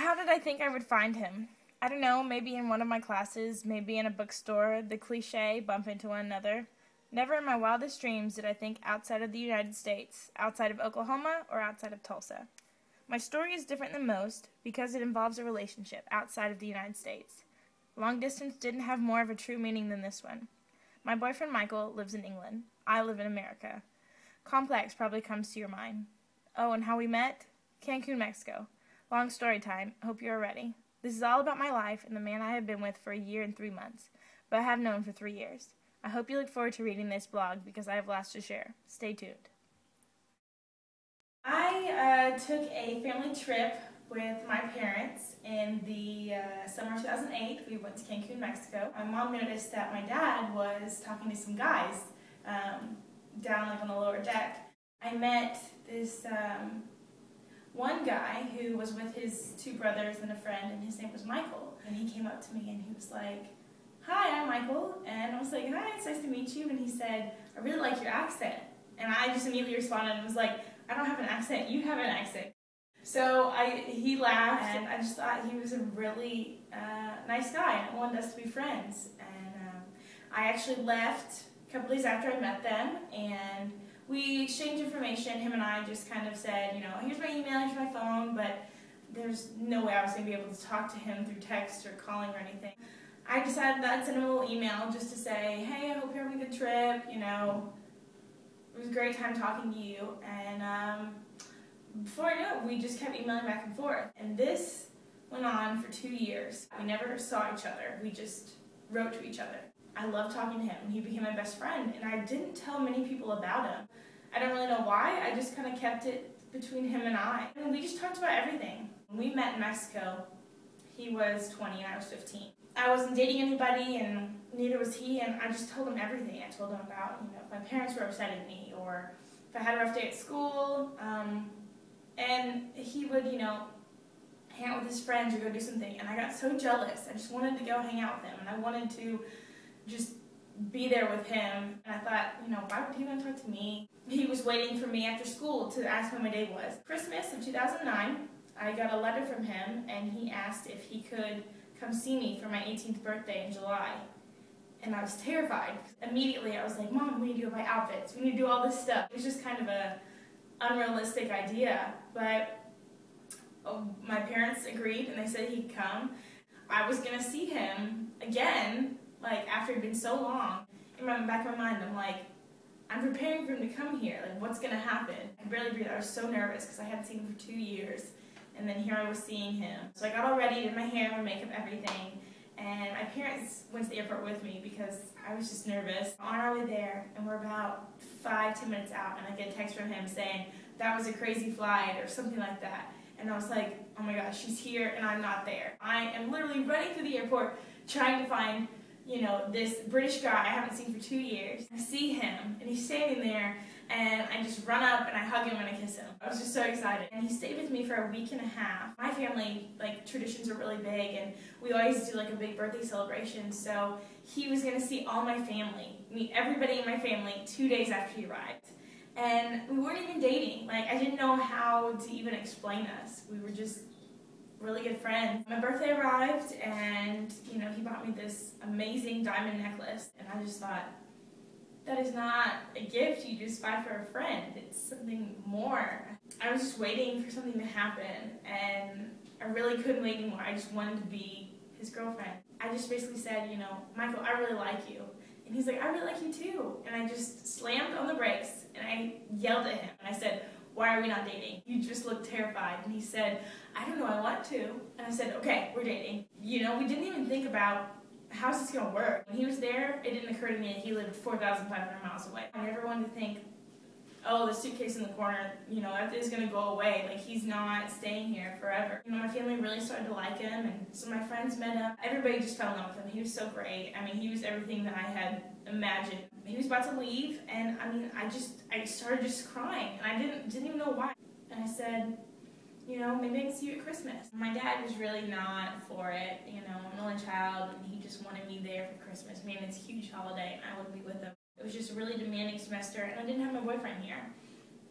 How did I think I would find him? I don't know, maybe in one of my classes, maybe in a bookstore, the cliche, bump into one another. Never in my wildest dreams did I think outside of the United States, outside of Oklahoma, or outside of Tulsa. My story is different than most because it involves a relationship outside of the United States. Long distance didn't have more of a true meaning than this one. My boyfriend Michael lives in England. I live in America. Complex probably comes to your mind. Oh, and how we met? Cancun, Mexico. Long story time. Hope you're ready. This is all about my life and the man I have been with for a year and 3 months, but I have known for 3 years. I hope you look forward to reading this blog because I have lots to share. Stay tuned. I took a family trip with my parents in the summer 2008. We went to Cancun, Mexico. My mom noticed that my dad was talking to some guys down on the lower deck. I met this one guy who was with his 2 brothers and a friend, and his name was Michael. And he came up to me and he was like, "Hi, I'm Michael." And I was like, "Hi, it's nice to meet you." And he said, "I really like your accent." And I just immediately responded and was like, "I don't have an accent, you have an accent." So he laughed, and I just thought he was a really nice guy, and I wanted us to be friends. And I actually left a couple days after I met them, and we exchanged information. Him and I just kind of said, here's my email, here's my phone, but there's no way I was going to be able to talk to him through text or calling or anything. I decided that I'd send him a little email just to say, "Hey, I hope you're having a good trip, it was a great time talking to you." And before I knew it, we just kept emailing back and forth. And this went on for 2 years. We never saw each other. We just wrote to each other. I loved talking to him, and he became my best friend, and I didn't tell many people about him. I don't really know why. I just kind of kept it between him and I. And we just talked about everything. When we met in Mexico, he was 20 and I was 15. I wasn't dating anybody, and neither was he, and I just told him everything. I told him about, if my parents were upset at me, or if I had a rough day at school, and he would, hang out with his friends or go do something, and I got so jealous. I just wanted to go hang out with him, and I wanted to just be there with him. And I thought, why would he want to talk to me? He was waiting for me after school to ask how my day was. Christmas of 2009, I got a letter from him, and he asked if he could come see me for my 18th birthday in July. And I was terrified. Immediately I was like, "Mom, we need to go buy outfits. We need to do all this stuff." It was just kind of a unrealistic idea, but my parents agreed, and they said he'd come. I was going to see him again, after it'd been so long. In the back of my mind, I'm like, I'm preparing for him to come here. What's going to happen? I barely breathed. I was so nervous because I hadn't seen him for 2 years. And then here I was seeing him. So I got all ready, did my hair, my makeup, everything. And my parents went to the airport with me because I was just nervous. On our way there, and we're about 5-10 minutes out, and I get a text from him saying, "That was a crazy flight," or something like that. And I was like, oh my gosh, she's here and I'm not there. I am literally running through the airport trying to find, this British guy I haven't seen for 2 years. I see him, and he's standing there, and I just run up and I hug him and I kiss him. I was just so excited. And he stayed with me for a week and a half. My family, traditions are really big, and we always do a big birthday celebration. So he was gonna see all my family, meet everybody in my family 2 days after he arrived. And we weren't even dating. I didn't know how to even explain us. We were just really good friends. My birthday arrived, and he bought me this amazing diamond necklace, and I just thought, that is not a gift you just buy for a friend. It's something more. I was just waiting for something to happen, and I really couldn't wait anymore. I just wanted to be his girlfriend. I just basically said, "Michael, I really like you." And he's like, "I really like you too." And I just slammed on the brakes, and I yelled at him, and I said, "Why are we not dating? You just look terrified." And he said, "I don't know, I want to." And I said, "Okay, we're dating." We didn't even think about, how's this going to work? When he was there, it didn't occur to me that he lived 4,500 miles away. I never wanted to think, oh, the suitcase in the corner, that is going to go away. He's not staying here forever. My family really started to like him, and so my friends met him. Everybody just fell in love with him. He was so great. He was everything that I had imagined. He was about to leave, and I started just crying, and I didn't even know why. And I said, maybe I can see you at Christmas. My dad was really not for it. I'm an only child, and he just wanted me there for Christmas. It's a huge holiday, and I would be with him. It was just a really demanding semester, and I didn't have my boyfriend here.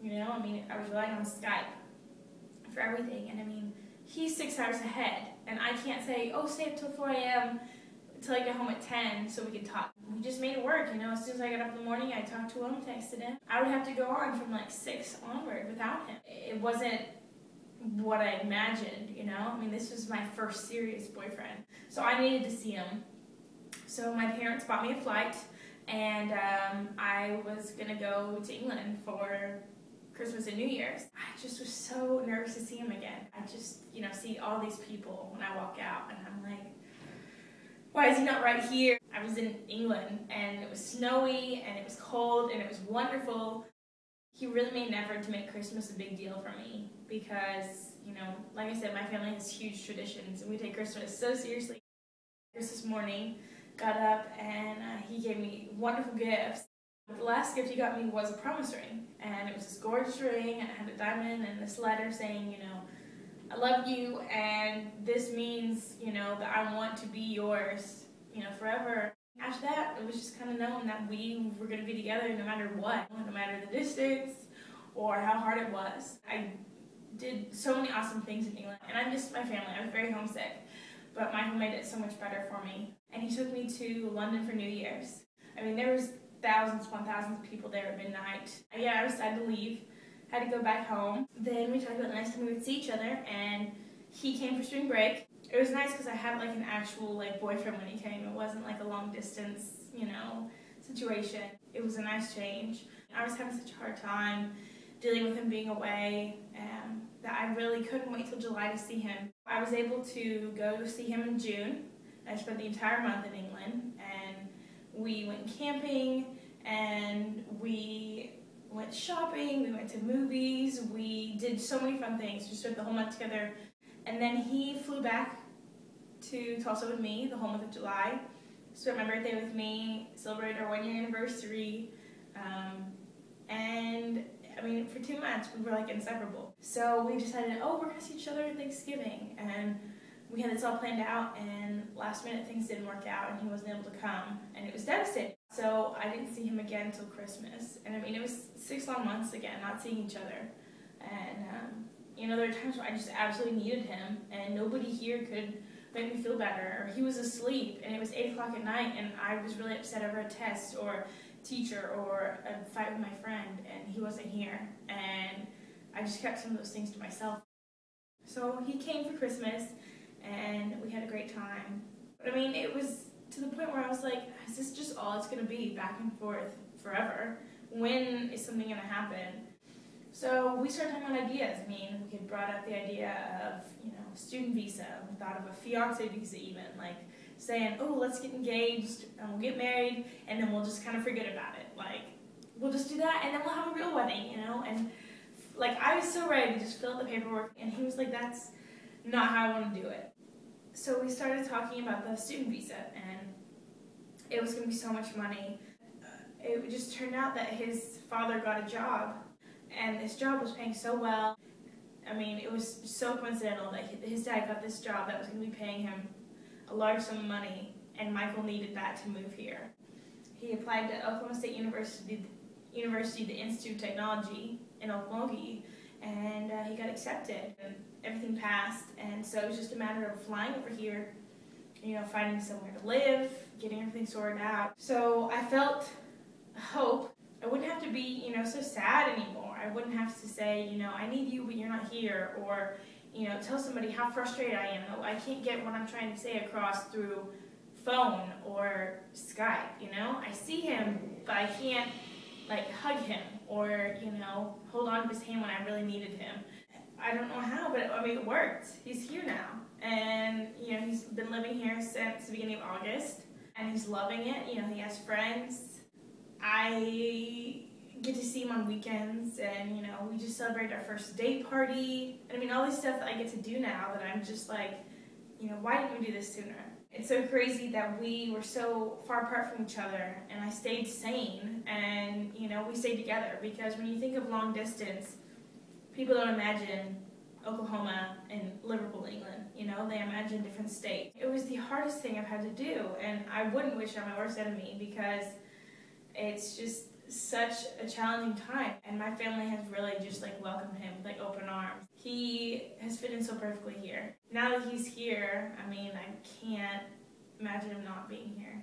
I was relying on Skype for everything, and he's 6 hours ahead, and I can't say, oh, stay up till 4 a.m. until I get home at 10 so we can talk. We just made it work, you know. As soon as I got up in the morning, I talked to him, texted him. I would have to go on from like 6 onward without him. It wasn't what I imagined, you know. I mean, this was my first serious boyfriend, so I needed to see him. So my parents bought me a flight, and I was gonna go to England for Christmas and New Year's. I just was so nervous to see him again. I just, you know, see all these people when I walk out, and I'm like, why is he not right here? I was in England, and it was snowy, and it was cold, and it was wonderful. He really made an effort to make Christmas a big deal for me because, you know, like I said, my family has huge traditions, and we take Christmas so seriously. Christmas morning, got up, and he gave me wonderful gifts. The last gift he got me was a promise ring, and it was this gorgeous ring, and it had a diamond and this letter saying, you know, I love you, and this means, you know, that I want to be yours, you know, forever. After that, it was just kind of known that we were going to be together no matter what, no matter the distance or how hard it was. I did so many awesome things in England, and I missed my family. I was very homesick, but Michael made it so much better for me. And he took me to London for New Year's. I mean, there was thousands upon thousands of people there at midnight. Yeah, I decided to leave. Had to go back home. Then we talked about the next time we would see each other, and he came for spring break. It was nice because I had like an actual like boyfriend when he came. It wasn't like a long distance, you know, situation. It was a nice change. I was having such a hard time dealing with him being away that I really couldn't wait till July to see him. I was able to go see him in June. I spent the entire month in England, and we went camping, and we went shopping, we went to movies, we did so many fun things. We spent the whole month together. And then he flew back to Tulsa with me the whole month of July, spent my birthday with me, celebrated our 1-year anniversary, and I mean, for 2 months we were like inseparable. So we decided, oh, we're gonna see each other at Thanksgiving, and we had this all planned out, and last minute things didn't work out, and he wasn't able to come, and it was devastating. So I didn't see him again until Christmas, and I mean, it was 6 long months again, not seeing each other, and you know, there were times where I just absolutely needed him, and nobody here could make me feel better. Or he was asleep, and it was 8 o'clock at night, and I was really upset over a test or teacher or a fight with my friend, and he wasn't here, and I just kept some of those things to myself. So he came for Christmas, and we had a great time. But I mean, it was to the point where I was like, is this just all it's going to be, back and forth forever? When is something going to happen? So we started talking about ideas. I mean, we had brought up the idea of, you know, student visa. We thought of a fiance visa even, like saying, oh, let's get engaged, and we'll get married, and then we'll just kind of forget about it. Like, we'll just do that, and then we'll have a real wedding, you know? And like, I was so ready to just fill out the paperwork, and he was like, that's not how I want to do it. So we started talking about the student visa, and it was going to be so much money. It just turned out that his father got a job, and this job was paying so well. I mean, it was so coincidental that his dad got this job that was going to be paying him a large sum of money, and Michael needed that to move here. He applied to Oklahoma State University, the Institute of Technology in Okmulgee, and he got accepted, and everything passed, and so it was just a matter of flying over here, you know, finding somewhere to live, getting everything sorted out. So I felt hope. I wouldn't have to be, you know, so sad anymore. I wouldn't have to say, you know, I need you, but you're not here, or, you know, tell somebody how frustrated I am. I can't get what I'm trying to say across through phone or Skype, you know? I see him, but I can't, like, hug him or, you know, hold on to his hand when I really needed him. I don't know how, but I mean, it worked. He's here now, and, you know, he's been living here since the beginning of August, and he's loving it. You know, he has friends. I get to see him on weekends, and, you know, we just celebrated our first date party. And I mean, all this stuff that I get to do now that I'm just like, you know, why didn't we do this sooner? It's so crazy that we were so far apart from each other, and I stayed sane, and, you know, we stayed together, because when you think of long distance, people don't imagine Oklahoma and Liverpool, England, you know, they imagine different states. It was the hardest thing I've had to do, and I wouldn't wish on my worst enemy, because it's just such a challenging time, and my family has really just like welcomed him with like open arms. He has fit in so perfectly here. Now that he's here, I mean, I can't imagine him not being here.